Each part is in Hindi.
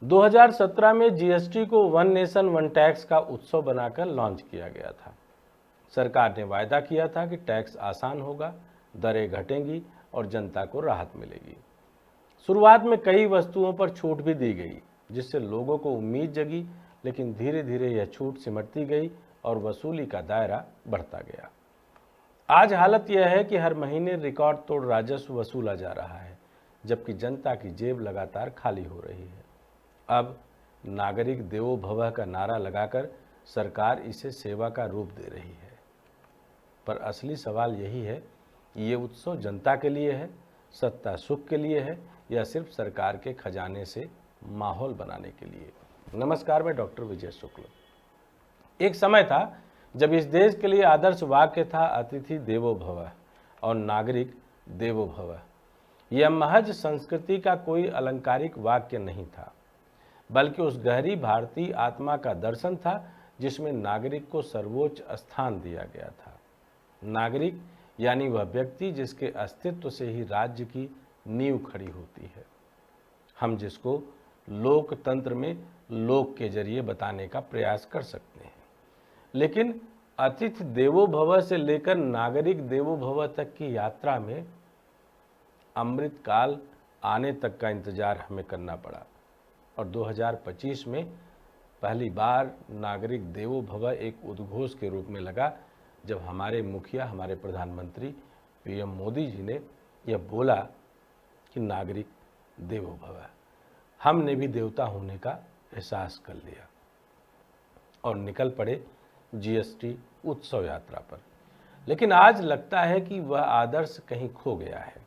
2017 में जीएसटी को वन नेशन वन टैक्स का उत्सव बनाकर लॉन्च किया गया था। सरकार ने वायदा किया था कि टैक्स आसान होगा, दरें घटेंगी और जनता को राहत मिलेगी। शुरुआत में कई वस्तुओं पर छूट भी दी गई, जिससे लोगों को उम्मीद जगी, लेकिन धीरे धीरे यह छूट सिमटती गई और वसूली का दायरा बढ़ता गया। आज हालत यह है कि हर महीने रिकॉर्ड तोड़ राजस्व वसूला जा रहा है, जबकि जनता की जेब लगातार खाली हो रही है। अब नागरिक देवो भवः का नारा लगाकर सरकार इसे सेवा का रूप दे रही है। पर असली सवाल यही है कि ये उत्सव जनता के लिए है, सत्ता सुख के लिए है, या सिर्फ सरकार के खजाने से माहौल बनाने के लिए। नमस्कार, मैं डॉक्टर विजय शुक्ल। एक समय था जब इस देश के लिए आदर्श वाक्य था अतिथि देवो भवः और नागरिक देवो भवः। यह महज संस्कृति का कोई अलंकारिक वाक्य नहीं था, बल्कि उस गहरी भारतीय आत्मा का दर्शन था जिसमें नागरिक को सर्वोच्च स्थान दिया गया था। नागरिक यानी वह व्यक्ति जिसके अस्तित्व से ही राज्य की नींव खड़ी होती है। हम जिसको लोकतंत्र में लोक के जरिए बताने का प्रयास कर सकते हैं। लेकिन अतिथि देवो भव से लेकर नागरिक देवो भव तक की यात्रा में अमृत काल आने तक का इंतजार हमें करना पड़ा और 2025 में पहली बार नागरिक देवो भव एक उद्घोष के रूप में लगा, जब हमारे मुखिया, हमारे प्रधानमंत्री पीएम मोदी जी ने यह बोला कि नागरिक देवो भव। हमने भी देवता होने का एहसास कर लिया और निकल पड़े जीएसटी उत्सव यात्रा पर। लेकिन आज लगता है कि वह आदर्श कहीं खो गया है।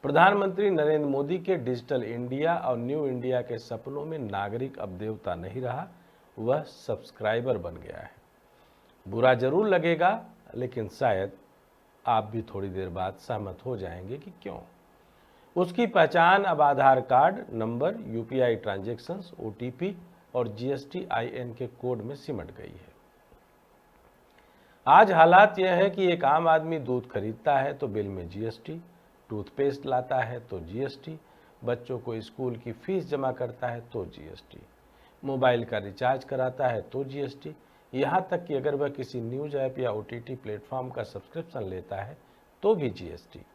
प्रधानमंत्री नरेंद्र मोदी के डिजिटल इंडिया और न्यू इंडिया के सपनों में नागरिक अब देवता नहीं रहा, वह सब्सक्राइबर बन गया है। बुरा जरूर लगेगा, लेकिन शायद आप भी थोड़ी देर बाद सहमत हो जाएंगे कि क्यों। उसकी पहचान अब Aadhaar card number, UPI transactions, OTP और जीएसटी-IN के कोड में सिमट गई है। आज हालात यह है कि एक आम आदमी दूध खरीदता है तो बिल में जीएसटी, टूथपेस्ट लाता है तो जीएसटी, बच्चों को स्कूल की फीस जमा करता है तो जीएसटी, मोबाइल का रिचार्ज कराता है तो जीएसटी, यहाँ तक कि अगर वह किसी न्यूज ऐप या OTT प्लेटफॉर्म का सब्सक्रिप्शन लेता है तो भी जीएसटी।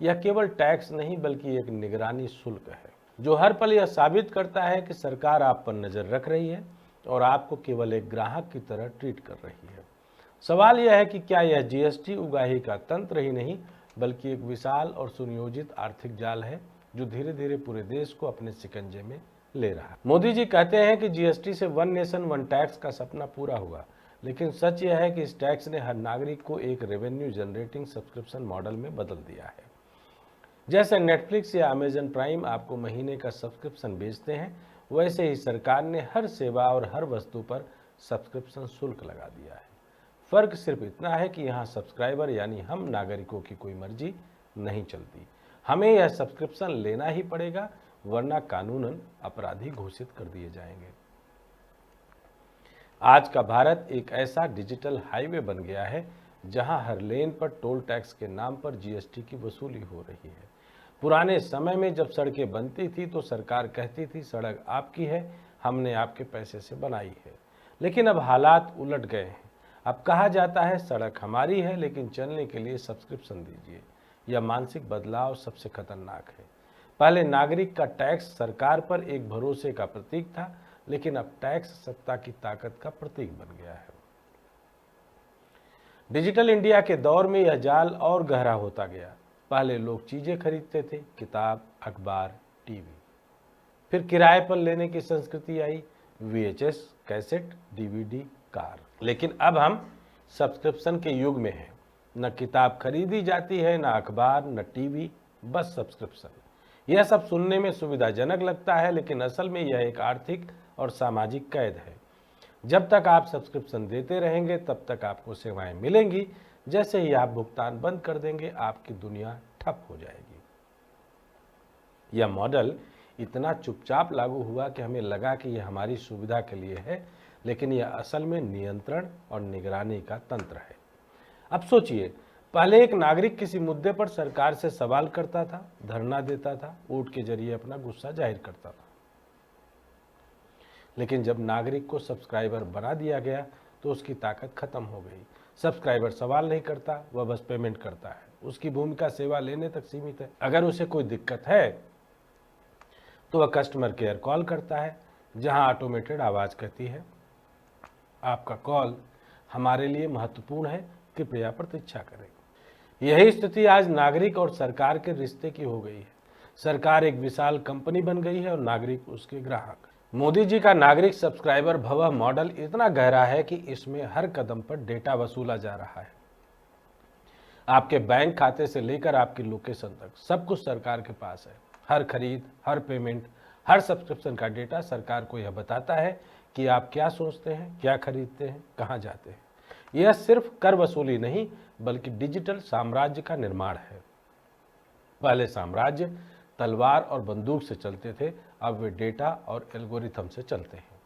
यह केवल टैक्स नहीं बल्कि एक निगरानी शुल्क है, जो हर पल यह साबित करता है कि सरकार आप पर नज़र रख रही है और आपको केवल एक ग्राहक की तरह ट्रीट कर रही है। सवाल यह है कि क्या यह जीएसटी उगाही का तंत्र ही नहीं बल्कि एक विशाल और सुनियोजित आर्थिक जाल है, जो धीरे धीरे पूरे देश को अपने शिकंजे में ले रहा है। मोदी जी कहते हैं कि जीएसटी से वन नेशन वन टैक्स का सपना पूरा हुआ, लेकिन सच यह है कि इस टैक्स ने हर नागरिक को एक रेवेन्यू जनरेटिंग सब्सक्रिप्शन मॉडल में बदल दिया है। जैसे नेटफ्लिक्स या अमेजन प्राइम आपको महीने का सब्सक्रिप्शन बेचते हैं, वैसे ही सरकार ने हर सेवा और हर वस्तु पर सब्सक्रिप्शन शुल्क लगा दिया है। फर्क सिर्फ इतना है कि यहाँ सब्सक्राइबर यानी हम नागरिकों की कोई मर्जी नहीं चलती। हमें यह सब्सक्रिप्शन लेना ही पड़ेगा, वरना कानूनन अपराधी घोषित कर दिए जाएंगे। आज का भारत एक ऐसा डिजिटल हाईवे बन गया है जहां हर लेन पर टोल टैक्स के नाम पर जीएसटी की वसूली हो रही है। पुराने समय में जब सड़कें बनती थी तो सरकार कहती थी सड़क आपकी है, हमने आपके पैसे से बनाई है। लेकिन अब हालात उलट गए हैं। अब कहा जाता है सड़क हमारी है, लेकिन चलने के लिए सब्सक्रिप्शन दीजिए। यह मानसिक बदलाव सबसे खतरनाक है। पहले नागरिक का टैक्स सरकार पर एक भरोसे का प्रतीक था, लेकिन अब टैक्स सत्ता की ताकत का प्रतीक बन गया है। डिजिटल इंडिया के दौर में यह जाल और गहरा होता गया। पहले लोग चीजें खरीदते थे, किताब, अखबार, टीवी। फिर किराए पर लेने की संस्कृति आई, VHS, कैसेट, DVD, कार। लेकिन अब हम सब्सक्रिप्शन के युग में हैं। न किताब खरीदी जाती है, न अखबार, न टीवी, बस सब्सक्रिप्शन। यह सब सुनने में सुविधाजनक लगता है, लेकिन असल में यह एक आर्थिक और सामाजिक कैद है। जब तक आप सब्सक्रिप्शन देते रहेंगे तब तक आपको सेवाएं मिलेंगी। जैसे ही आप भुगतान बंद कर देंगे, आपकी दुनिया ठप हो जाएगी। यह मॉडल इतना चुपचाप लागू हुआ कि हमें लगा कि यह हमारी सुविधा के लिए है, लेकिन यह असल में नियंत्रण और निगरानी का तंत्र है। अब सोचिए, पहले एक नागरिक किसी मुद्दे पर सरकार से सवाल करता था, धरना देता था, वोट के जरिए अपना गुस्सा जाहिर करता था। लेकिन जब नागरिक को सब्सक्राइबर बना दिया गया तो उसकी ताकत खत्म हो गई। सब्सक्राइबर सवाल नहीं करता, वह बस पेमेंट करता है। उसकी भूमिका सेवा लेने तक सीमित है। अगर उसे कोई दिक्कत है तो वह कस्टमर केयर कॉल करता है, जहां ऑटोमेटेड आवाज़ कहती है, आपका कॉल हमारे लिए महत्वपूर्ण है, कृपया प्रतीक्षा करें। यही स्थिति आज नागरिक और सरकार के रिश्ते की हो गई है। सरकार एक विशाल कंपनी बन गई है और नागरिक उसके ग्राहक। मोदी जी का नागरिक सब्सक्राइबर भव मॉडल इतना गहरा है कि इसमें हर कदम पर डेटा वसूला जा रहा है। आपके बैंक खाते से लेकर आपकी लोकेशन तक सब कुछ सरकार के पास है। हर खरीद, हर पेमेंट, हर सब्सक्रिप्शन का डेटा सरकार को यह बताता है कि आप क्या सोचते हैं, क्या खरीदते हैं, कहाँ जाते हैं। यह सिर्फ कर वसूली नहीं बल्कि डिजिटल साम्राज्य का निर्माण है। पहले साम्राज्य तलवार और बंदूक से चलते थे, अब वे डेटा और एल्गोरिथम से चलते हैं।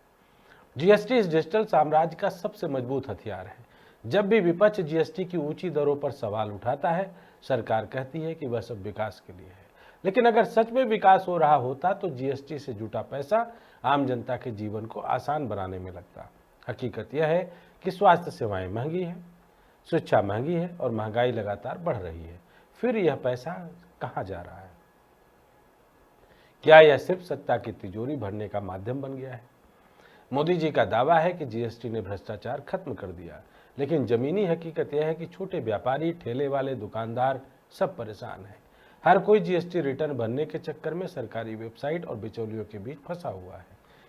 जीएसटी इस डिजिटल साम्राज्य का सबसे मजबूत हथियार है। जब भी विपक्ष जीएसटी की ऊंची दरों पर सवाल उठाता है, सरकार कहती है कि वह सब विकास के लिए है। लेकिन अगर सच में विकास हो रहा होता तो जीएसटी से जुटा पैसा आम जनता के जीवन को आसान बनाने में लगता। हकीकत यह है कि स्वास्थ्य सेवाएं महंगी हैं, शिक्षा महंगी है और महंगाई लगातार बढ़ रही है। फिर यह पैसा कहाँ जा रहा है? क्या यह सिर्फ सत्ता की तिजोरी भरने का माध्यम बन गया है? मोदी जी का दावा है कि जीएसटी ने भ्रष्टाचार खत्म कर दिया, लेकिन जमीनी हकीकत यह है कि छोटे व्यापारी, ठेले वाले, दुकानदार सब परेशान हैं। हर कोई जीएसटी रिटर्न भरने के चक्कर में सरकारी वेबसाइट और बिचौलियों के बीच फंसा हुआ है।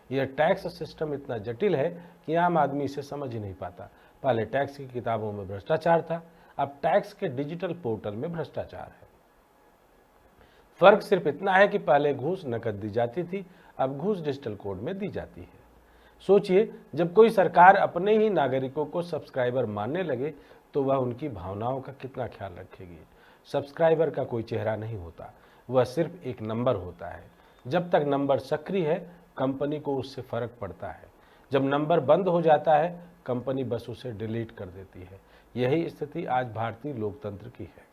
यह टैक्स सिस्टम इतना जटिल है कि आम आदमी इसे समझ ही नहीं पाता। पहले टैक्स की किताबों में भ्रष्टाचार था, अब टैक्स के डिजिटल पोर्टल में भ्रष्टाचार है। फर्क सिर्फ इतना है कि पहले घूस नकद दी जाती थी, अब घूस डिजिटल कोड में दी जाती है। सोचिए, जब कोई सरकार अपने ही नागरिकों को सब्सक्राइबर मानने लगे तो वह उनकी भावनाओं का कितना ख्याल रखेगी। सब्सक्राइबर का कोई चेहरा नहीं होता, वह सिर्फ एक नंबर होता है। जब तक नंबर सक्रिय है, कंपनी को उससे फर्क पड़ता है। जब नंबर बंद हो जाता है, कंपनी बस उसे डिलीट कर देती है। यही स्थिति आज भारतीय लोकतंत्र की है।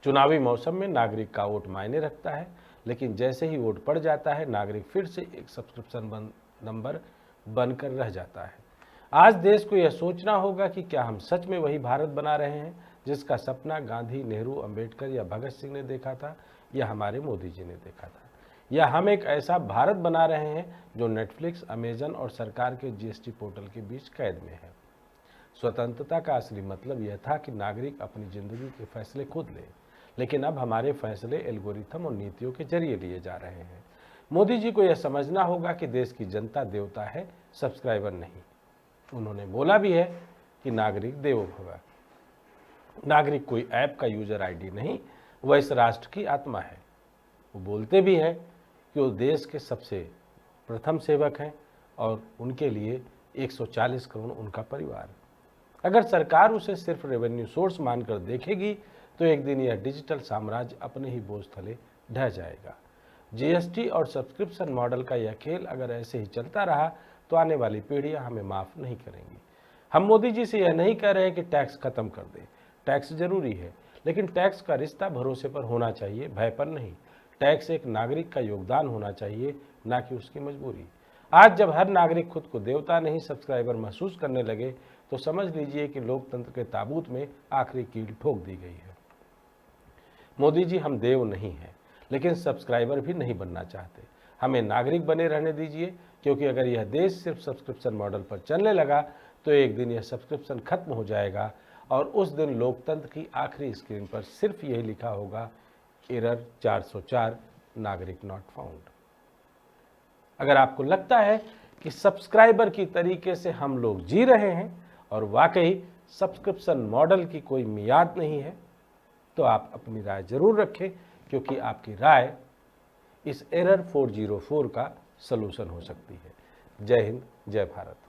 चुनावी मौसम में नागरिक का वोट मायने रखता है, लेकिन जैसे ही वोट पड़ जाता है, नागरिक फिर से एक सब्सक्रिप्शन नंबर बनकर रह जाता है। आज देश को यह सोचना होगा कि क्या हम सच में वही भारत बना रहे हैं जिसका सपना गांधी, नेहरू, अंबेडकर या भगत सिंह ने देखा था, या हमारे मोदी जी ने देखा था, या हम एक ऐसा भारत बना रहे हैं जो नेटफ्लिक्स, अमेजन और सरकार के जीएसटी पोर्टल के बीच कैद में है। स्वतंत्रता का असली मतलब यह था कि नागरिक अपनी जिंदगी के फैसले खुद ले, लेकिन अब हमारे फैसले एल्गोरिथम और नीतियों के जरिए लिए जा रहे हैं। मोदी जी को यह समझना होगा कि देश की जनता देवता है, सब्सक्राइबर नहीं। उन्होंने बोला भी है कि नागरिक देवो भव। नागरिक कोई ऐप का यूजर आईडी नहीं, वह इस राष्ट्र की आत्मा है। वो बोलते भी हैं कि वो देश के सबसे प्रथम सेवक हैं और उनके लिए 140 करोड़ उनका परिवार। अगर सरकार उसे सिर्फ रेवेन्यू सोर्स मानकर देखेगी तो एक दिन यह डिजिटल साम्राज्य अपने ही बोझ तले ढह जाएगा। जीएसटी और सब्सक्रिप्शन मॉडल का यह खेल अगर ऐसे ही चलता रहा तो आने वाली पीढ़ियां हमें माफ़ नहीं करेंगी। हम मोदी जी से यह नहीं कह रहे कि टैक्स खत्म कर दे। टैक्स जरूरी है, लेकिन टैक्स का रिश्ता भरोसे पर होना चाहिए, भय पर नहीं। टैक्स एक नागरिक का योगदान होना चाहिए, ना कि उसकी मजबूरी। आज जब हर नागरिक खुद को देवता नहीं सब्सक्राइबर महसूस करने लगे तो समझ लीजिए कि लोकतंत्र के ताबूत में आखिरी कील ठोक दी गई है। मोदी जी, हम देव नहीं हैं, लेकिन सब्सक्राइबर भी नहीं बनना चाहते। हमें नागरिक बने रहने दीजिए, क्योंकि अगर यह देश सिर्फ सब्सक्रिप्शन मॉडल पर चलने लगा तो एक दिन यह सब्सक्रिप्शन खत्म हो जाएगा और उस दिन लोकतंत्र की आखिरी स्क्रीन पर सिर्फ यही लिखा होगा, एरर 404, नागरिक नॉट फाउंड। अगर आपको लगता है कि सब्सक्राइबर की तरीके से हम लोग जी रहे हैं और वाकई सब्सक्रिप्शन मॉडल की कोई मियाद नहीं है, तो आप अपनी राय जरूर रखें, क्योंकि आपकी राय इस एरर 404 का सलूशन हो सकती है। जय हिंद, जय भारत।